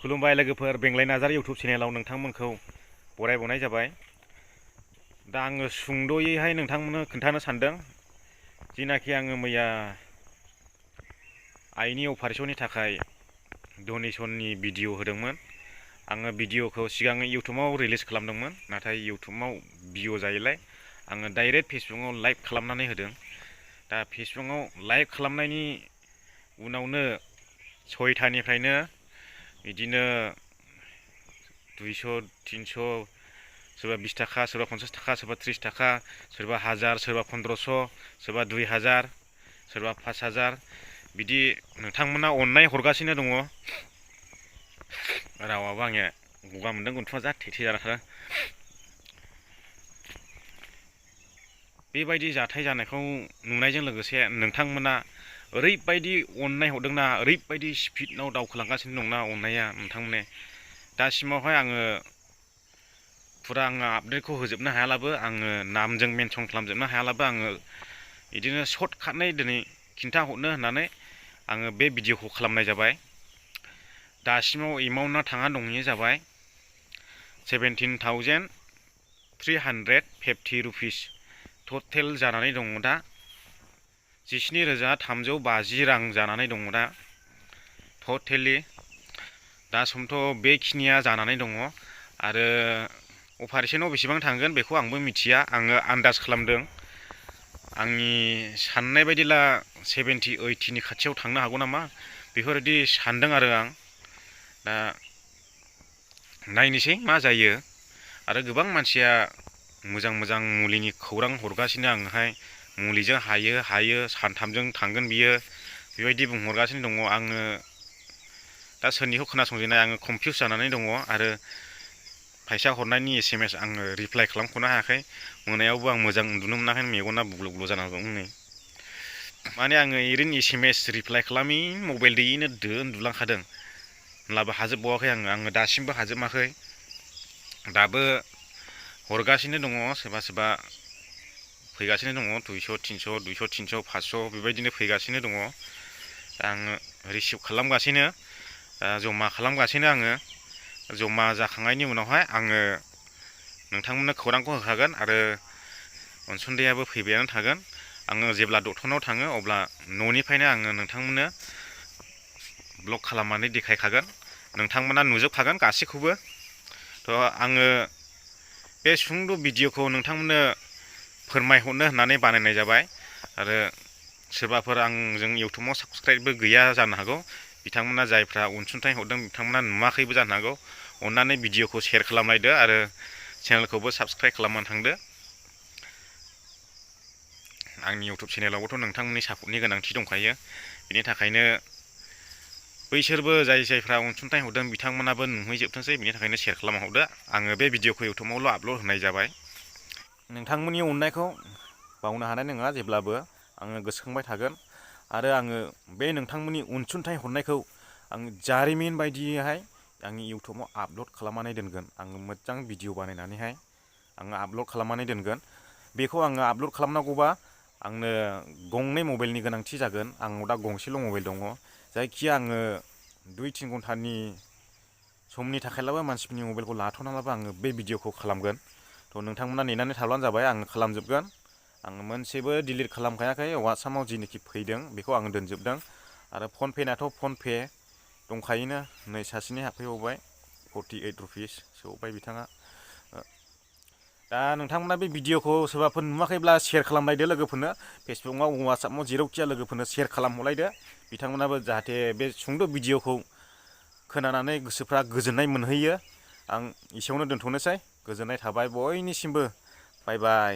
खुलुमबाय लोगोफोर, बेंलाय नार्जारी इउटुब चेनेलाव नोंथांमोनखौ बरायबावनाय जाबाय। दा आङो सुंद'यैहाय नोंथांमोननो खोन्थानो सानदों, जिनाखि आङो मैया आइनि अपारेशननि थाखाय डनेशननि भिडिअ होदोंमोन। आङो भिडिअखौ सिगां इउटुबाव रिलिज खालामदोंमोन, नाथाय इउटुबाव भिउ जायैलाय आङो डाइरेक्ट फेसबुकाव लाइभ खालामनानै होदों। दा फेसबुकाव लाइभ खालामनायनि उनावनो 6टानिफ्रायनो बिदिनो 200, 300, सोरबा 20 थाखा, सोरबा 50 थाखा, सोरबा 30 थाखा, सोरबा 1000, सोरबा 1500, सोरबा 2000, सोरबा 5000 बिदि नोंथांमोना अननाय हरगासिनो दङ। रावाबो आंनिया गगा मोनदों, गन्थंआ जा थेथे जाना थादों। बेबायदि जाथाय जानायखौ नुनायजों लोगोसे नोंथांमोना ओरैबायदि अननाय हरदोंना, ओरैबायदि स्पिडआव दावखोलांगासिनो दंना अननाया नोंथांमोननि। दासिमावहाय आङो फुरा आपडेटखौ होजोबनो हायालाबो, आङो नामजों मेनसन खालामजोबनो हायालाबो, आङो बिदिनो सर्टकाटै दिनै खिन्थाहरनो होननानै आङो बे भिडिअखौ खालामनाय जाबाय। दासिमाव एमाउन्टआ थाङा दंनिया जाबाय 17,350 रुपिस टटेल जानानै दङ दा। 17,350 रां जानानै दङ दा टटेलि। दा समथ' बेखिनिया जानानै दङ आरो अपारेशनाव बेसेबां थांगोन बेखौ आंबो मिथिया। आङो आन्दाज खालामदों, आंनि साननाय बायदिला 70, 80नि खाथियाव थांनो हागौ नामा बेफोरबायदि सानदों आरो आं। दा नायनोसै मा जायो। आरो गोबां मानसिया मोजां मोजां मुलिनि खौरां हरगासिनो आंनोहाय, मुलिजों हायो सानथामजों थांगोन बियो, बेबायदि बुंहरगासिनो दङ। आङो दा सोरनिखौ खोनासंजेननाय, आङो कनफिउस जानानै दङ। आरो फैसा हरनायनि SMS आङो रिप्लाइ खालामख'नो हायाखै। मोनायावबो आं मोजां उन्दुनो मोनाखै, मेगना बुग्लु बुग्लु जाना दं नै। माने आङो ओरैनो SMS रिप्लाइ खालामी मबाइल दैयैनो उन्दुलांखादों, होमब्लाबो हाजोबबावाखै आङो दासिमबो हाजोबाखै। दाबो हरगासिनो दङ, सोरबा सोरबा फैगासिनो दङ 200, 300, 200, 300, 500 बेबायदिनो फैगासिनो दङ। दा आङो रिसिभ खालामगासिनो, जमा खालामगासिनो आङो। जमा जाखांनायनि उनावहाय आङो नोंथांमोननो खौरांखौ होखागोन आरो अनसुंथायाबो फैबायानो थागोन। आङो जेब्ला डक्टरनाव थाङो अब्ला न'निफ्रायनो आङो नोंथांमोननो ब्लग खालामनानै देखायखागोन, नोंथांमोना नुजोबखागोन गासैखौबो। थ' आङो बे सुंद' भिडिअखौ नोंथांमोननो फोरमायहरनो होननानै बानायनाय जाबाय। आरो सोरबाफोर आंजों इउटुबाव साबस्क्राइबबो गैया जानो हागौ, बिथांमोना जायफ्रा अनसुंथाइ हरदों बिथांमोना नुवाखैबो जानो हागौ। अन्नानै भिडिअखौ शेयार खालामलायदो आरो चेनेलखौबो साबस्क्राइब खालामनानै थांदो। आंनि इउटुब चेनेलावबोथ' नोंथांमोननि सापर्टनि गोनांथि दंखायो, बिनि थाखायनो बैसोरबो जायफ्रा अनसुंथाइ हरदों बिथांमोनाबो नुहैजोबथोंसै, बिनि थाखायनो शेयार खालामहरदो। आङो बे भिडिअखौ इउटुबावल' आपल'ड होनाय जाबाय। नोंथांमोननि अननायखौ बावनो हानाय नङा, जेब्लाबो आङो गोसोखांबाय थागोन। आरो आङो बे नोंथांमोननि अनसुंथाइ हरनायखौ आं जारिमिन बायदियैहाय आंनि इउटुबाव आपल'ड खालामनानै दोनगोन। आङो मोजां भिडिअ बानायनानैहाय आङो आपल'ड खालामनानै दोनगोन। बेखौ आङो आपल'ड खालामनांगौबा आंनो गंनै मबाइलनि गोनांथि जागोन। आंनाव दा गंसेल' मबाइल दङ। जायखिया आङो 2-3 घन्टानि समनि थाखायब्लाबो मानसिफोरनि मबाइलखौ लाथ'नानैब्लाबो आङो बे भिडिअखौ खालामगोन। थ' नोंथांमोना नेनानै थाब्लानो जाबाय, आङो खालामजोबगोन। आङो मोनसेबो डिलिट खालामखायाखै। वाट्सएपआव जिनिखि फैदों बेखौ आङो दोनजोबदों। आरो फनपेनाथ' फनपे दंखायोनो, नै सासेनि हाबफैबावबाय 48 रुपिस सौबाय बिथाङा। दा नोंथांमोना बे भिडिअखौ सोरबाफोर नुवाखैब्ला शेयार खालामलायदो लोगोफोरनो, फेसबुकआव वाट्सएपआव जेरावखिया लोगोफोरनो शेयार खालामहरलायदो। बिथांमोनाबो जाहाथे बे सुंद' भिडिअखौ खोनानानै गोसोफ्रा गोजोननाय मोनहैयो। आं एसेयावनो दोनथ'नोसै। गोजोननाय थाबाय बयनिसिमबो। बाय बाय।